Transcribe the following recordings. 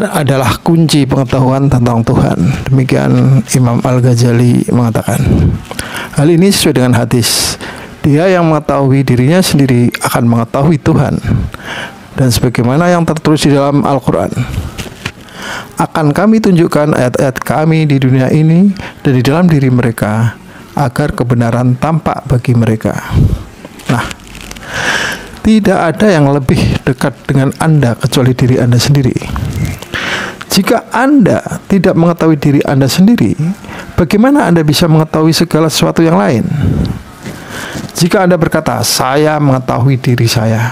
adalah kunci pengetahuan tentang Tuhan. Demikian Imam Al-Ghazali mengatakan. Hal ini sesuai dengan hadis. Dia yang mengetahui dirinya sendiri akan mengetahui Tuhan. Dan sebagaimana yang tertulis di dalam Al-Quran, akan kami tunjukkan ayat-ayat kami di dunia ini dan di dalam diri mereka, agar kebenaran tampak bagi mereka. Nah, tidak ada yang lebih dekat dengan Anda kecuali diri Anda sendiri. Jika Anda tidak mengetahui diri Anda sendiri, bagaimana Anda bisa mengetahui segala sesuatu yang lain? Jika Anda berkata, saya mengetahui diri saya,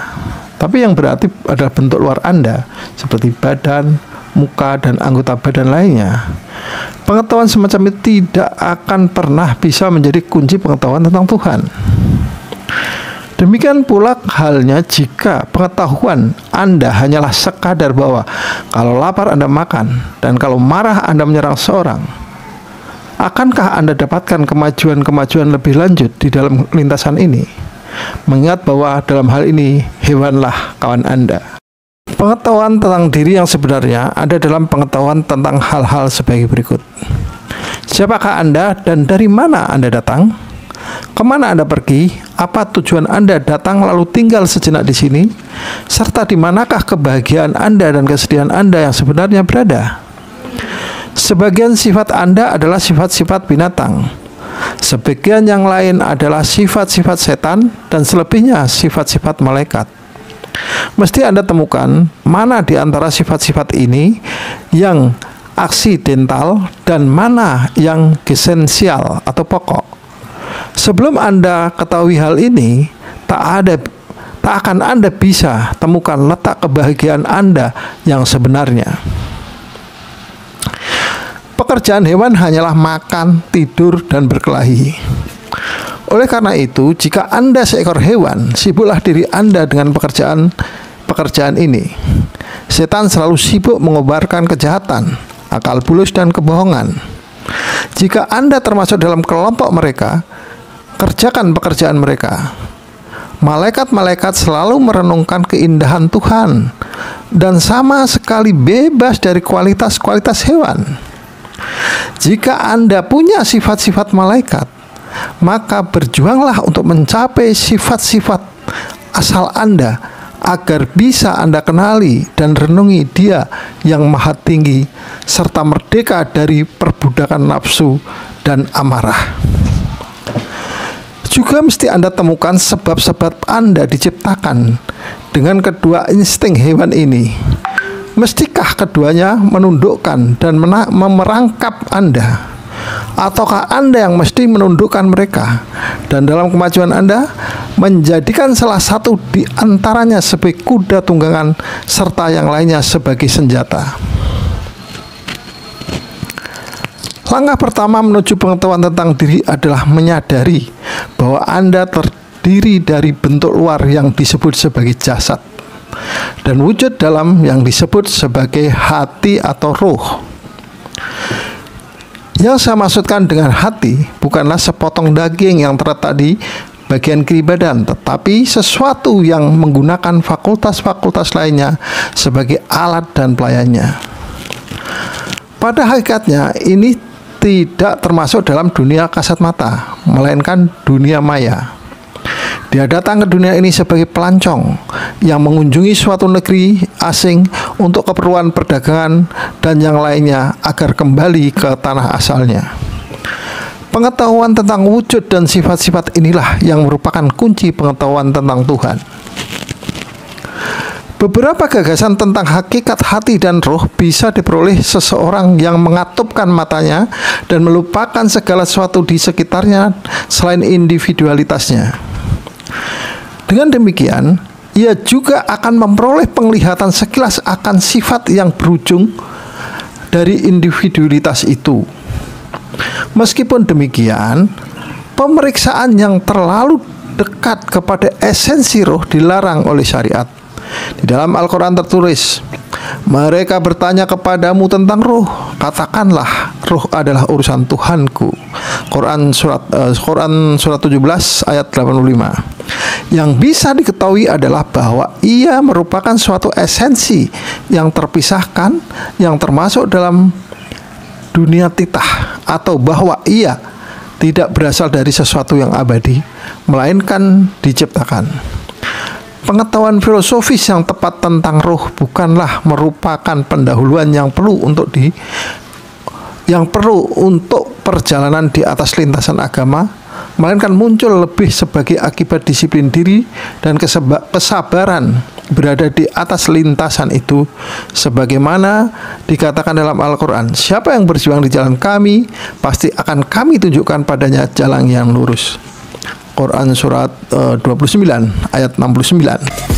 tapi yang berarti adalah bentuk luar Anda, seperti badan, muka, dan anggota badan lainnya, pengetahuan semacam itu tidak akan pernah bisa menjadi kunci pengetahuan tentang Tuhan. Demikian pula halnya jika pengetahuan Anda hanyalah sekadar bahwa kalau lapar Anda makan, dan kalau marah Anda menyerang seorang. Akankah Anda dapatkan kemajuan-kemajuan lebih lanjut di dalam lintasan ini? Mengingat bahwa dalam hal ini hewanlah kawan Anda. Pengetahuan tentang diri yang sebenarnya ada dalam pengetahuan tentang hal-hal sebagai berikut. Siapakah Anda dan dari mana Anda datang? Kemana Anda pergi? Apa tujuan Anda datang lalu tinggal sejenak di sini? Serta di manakah kebahagiaan Anda dan kesedihan Anda yang sebenarnya berada? Sebagian sifat Anda adalah sifat-sifat binatang. Sebagian yang lain adalah sifat-sifat setan, dan selebihnya sifat-sifat malaikat. Mesti Anda temukan mana di antara sifat-sifat ini yang aksidental dan mana yang esensial atau pokok. Sebelum Anda ketahui hal ini, tak akan Anda bisa temukan letak kebahagiaan Anda yang sebenarnya. Pekerjaan hewan hanyalah makan, tidur, dan berkelahi. Oleh karena itu, jika Anda seekor hewan, sibuklah diri Anda dengan pekerjaan ini. Setan selalu sibuk mengobarkan kejahatan, akal bulus, dan kebohongan. Jika Anda termasuk dalam kelompok mereka, kerjakan pekerjaan mereka. Malaikat-malaikat selalu merenungkan keindahan Tuhan dan sama sekali bebas dari kualitas-kualitas hewan. Jika Anda punya sifat-sifat malaikat, maka berjuanglah untuk mencapai sifat-sifat asal Anda agar bisa Anda kenali dan renungi Dia yang maha tinggi serta merdeka dari perbudakan nafsu dan amarah. Juga mesti Anda temukan sebab-sebab Anda diciptakan dengan kedua insting hewan ini. Mestikah keduanya menundukkan dan memerangkap Anda? Ataukah Anda yang mesti menundukkan mereka? Dan dalam kemajuan Anda, menjadikan salah satu di antaranya sebagai kuda tunggangan, serta yang lainnya sebagai senjata. Langkah pertama menuju pengetahuan tentang diri adalah menyadari bahwa Anda terdiri dari bentuk luar yang disebut sebagai jasad dan wujud dalam yang disebut sebagai hati atau roh. Yang saya maksudkan dengan hati bukanlah sepotong daging yang terletak di bagian kiri badan, tetapi sesuatu yang menggunakan fakultas-fakultas lainnya sebagai alat dan pelayannya. Pada hakikatnya ini tidak termasuk dalam dunia kasat mata, melainkan dunia maya. Dia datang ke dunia ini sebagai pelancong yang mengunjungi suatu negeri asing untuk keperluan perdagangan dan yang lainnya agar kembali ke tanah asalnya. Pengetahuan tentang wujud dan sifat-sifat inilah yang merupakan kunci pengetahuan tentang Tuhan. Beberapa gagasan tentang hakikat hati dan roh bisa diperoleh seseorang yang mengatupkan matanya dan melupakan segala sesuatu di sekitarnya selain individualitasnya. Dengan demikian, ia juga akan memperoleh penglihatan sekilas akan sifat yang berujung dari individualitas itu. Meskipun demikian, pemeriksaan yang terlalu dekat kepada esensi roh dilarang oleh syariat. Di dalam Al-Quran tertulis, mereka bertanya kepadamu tentang roh, katakanlah ruh adalah urusan Tuhanku. Quran surat 17 ayat 85. Yang bisa diketahui adalah bahwa ia merupakan suatu esensi yang terpisahkan, yang termasuk dalam dunia titah, atau bahwa ia tidak berasal dari sesuatu yang abadi, melainkan diciptakan. Pengetahuan filosofis yang tepat tentang roh bukanlah merupakan pendahuluan yang perlu untuk perjalanan di atas lintasan agama, melainkan muncul lebih sebagai akibat disiplin diri dan kesabaran berada di atas lintasan itu, sebagaimana dikatakan dalam Al-Quran, siapa yang berjuang di jalan kami, pasti akan kami tunjukkan padanya jalan yang lurus. Quran surat 29 ayat 69.